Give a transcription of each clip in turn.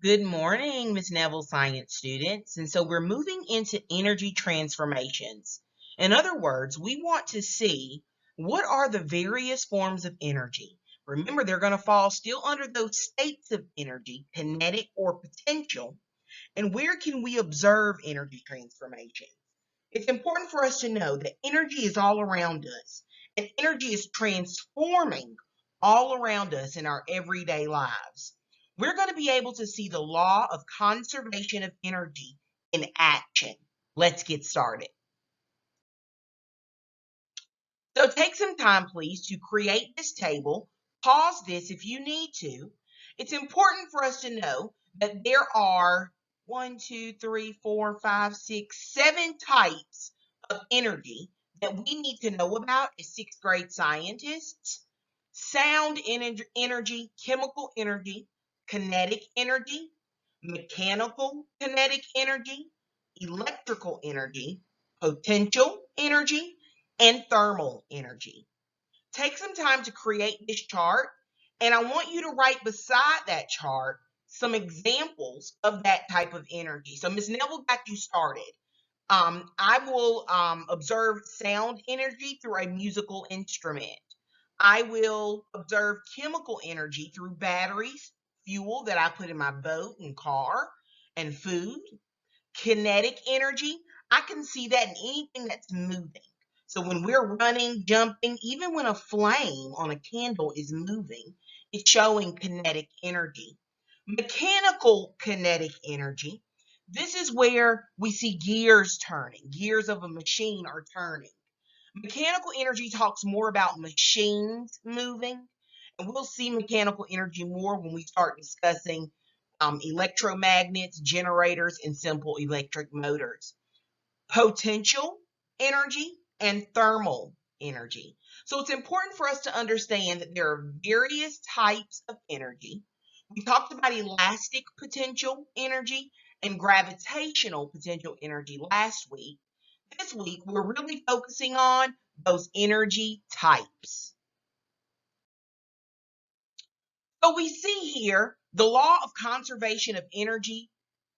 Good morning, Miss Neville Science students. And so we're moving into energy transformations. In other words, we want to see what are the various forms of energy. Remember, they're going to fall still under those states of energy, kinetic or potential. And where can we observe energy transformation? It's important for us to know that energy is all around us, and energy is transforming all around us in our everyday lives. We're going to be able to see the law of conservation of energy in action. Let's get started. So take some time, please, to create this table. Pause this if you need to. It's important for us to know that there are 7 types of energy that we need to know about as sixth grade scientists. Sound energy, chemical energy, kinetic energy, mechanical kinetic energy, electrical energy, potential energy, and thermal energy. Take some time to create this chart, and I want you to write beside that chart some examples of that type of energy. So Ms. Neville got you started. I will observe sound energy through a musical instrument. I will observe chemical energy through batteries, fuel that I put in my boat and car, and food. Kinetic energy, I can see that in anything that's moving. So when we're running, jumping, even when a flame on a candle is moving, it's showing kinetic energy. Mechanical kinetic energy, this is where we see gears turning. Gears of a machine are turning. Mechanical energy talks more about machines moving, and we'll see mechanical energy more when we start discussing electromagnets, generators, and simple electric motors. Potential energy and thermal energy. So it's important for us to understand that there are various types of energy. We talked about elastic potential energy and gravitational potential energy last week. This week, we're really focusing on those energy types. So we see here the law of conservation of energy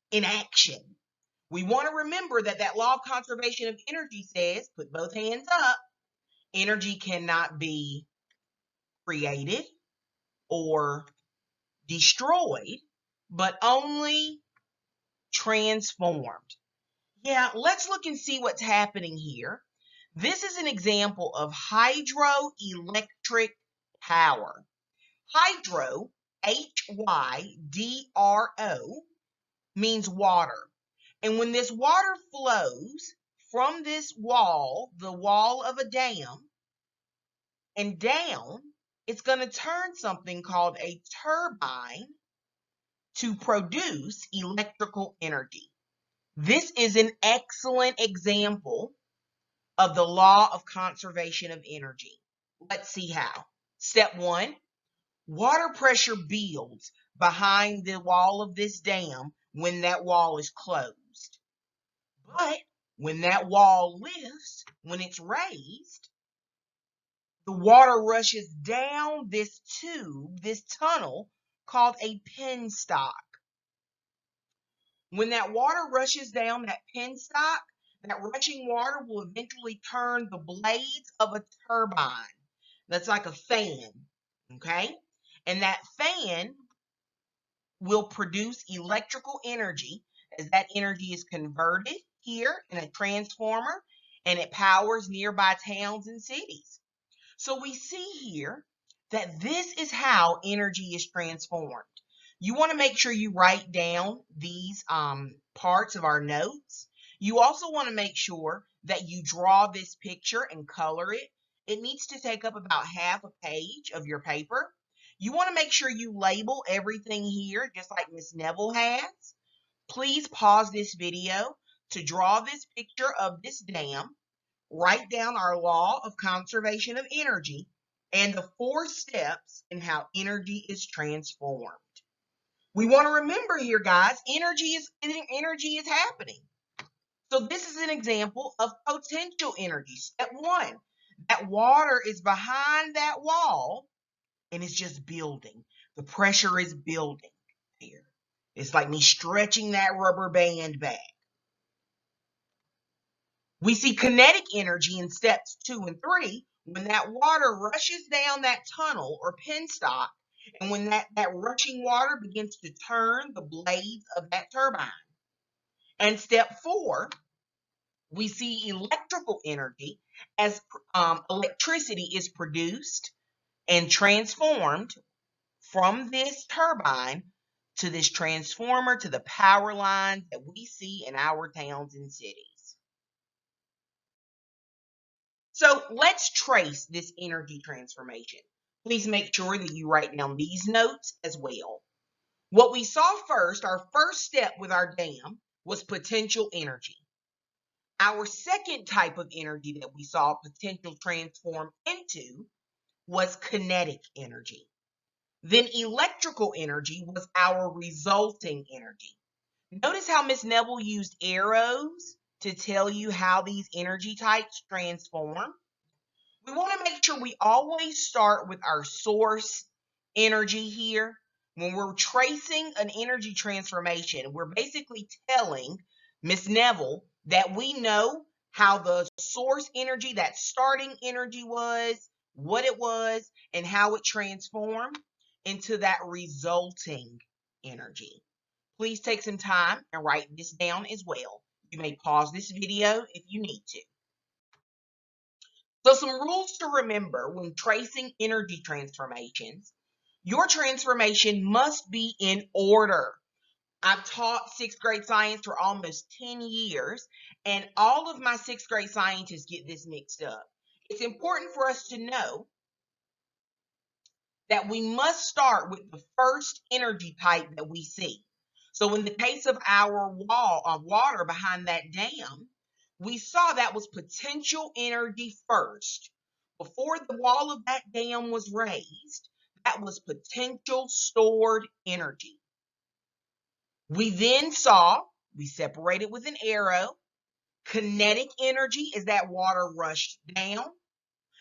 in action. We want to remember that that law of conservation of energy says, put both hands up, energy cannot be created or destroyed, but only transformed. Yeah, let's look and see what's happening here. This is an example of hydroelectric power. Hydro, Hydro, means water. And when this water flows from this wall, the wall of a dam, and down, it's going to turn something called a turbine to produce electrical energy. This is an excellent example of the law of conservation of energy. Let's see how. Step one, water pressure builds behind the wall of this dam when that wall is closed. But when that wall lifts, when it's raised, the water rushes down this tube, this tunnel called a penstock. When that water rushes down that penstock, that rushing water will eventually turn the blades of a turbine. That's like a fan, okay? And that fan will produce electrical energy as that energy is converted here in a transformer and it powers nearby towns and cities. So we see here that this is how energy is transformed. You want to make sure you write down these parts of our notes. You also want to make sure that you draw this picture and color it. It needs to take up about half a page of your paper. You want to make sure you label everything here, just like Miss Neville has. Please pause this video to draw this picture of this dam, write down our law of conservation of energy, and the 4 steps in how energy is transformed. We want to remember here, guys, energy is happening. So this is an example of potential energy. Step 1, that water is behind that wall and it's just building. The pressure is building here. It's like me stretching that rubber band back. We see kinetic energy in steps 2 and 3 when that water rushes down that tunnel or penstock, and when that rushing water begins to turn the blades of that turbine. And step 4, we see electrical energy as electricity is produced and transformed from this turbine to this transformer to the power lines that we see in our towns and cities. So let's trace this energy transformation. Please make sure that you write down these notes as well. What we saw first, our first step with our dam, was potential energy. Our second type of energy that we saw potential transform into was kinetic energy. Then electrical energy was our resulting energy. Notice how Miss Neville used arrows to tell you how these energy types transform. We want to make sure we always start with our source energy here. When we're tracing an energy transformation, we're basically telling Miss Neville that we know how the source energy, that starting energy was, what it was, and how it transformed into that resulting energy. Please take some time and write this down as well. You may pause this video if you need to. So some rules to remember when tracing energy transformations. Your transformation must be in order. I've taught sixth grade science for almost 10 years, and all of my sixth grade scientists get this mixed up. It's important for us to know that we must start with the first energy type that we see. So in the case of our wall of water behind that dam, we saw that was potential energy first. Before the wall of that dam was raised, that was potential stored energy. We then saw, we separated with an arrow, kinetic energy is that water rushed down.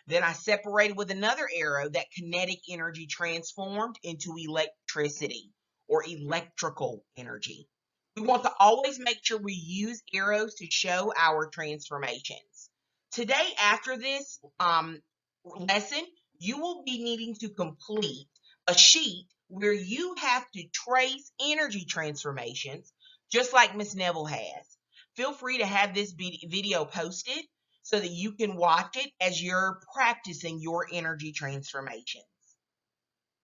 Then I separated with another arrow that kinetic energy transformed into electricity or electrical energy. We want to always make sure we use arrows to show our transformations. Today, after this lesson, you will be needing to complete a sheet where you have to trace energy transformations, just like Miss Neville has. Feel free to have this video posted so that you can watch it as you're practicing your energy transformation.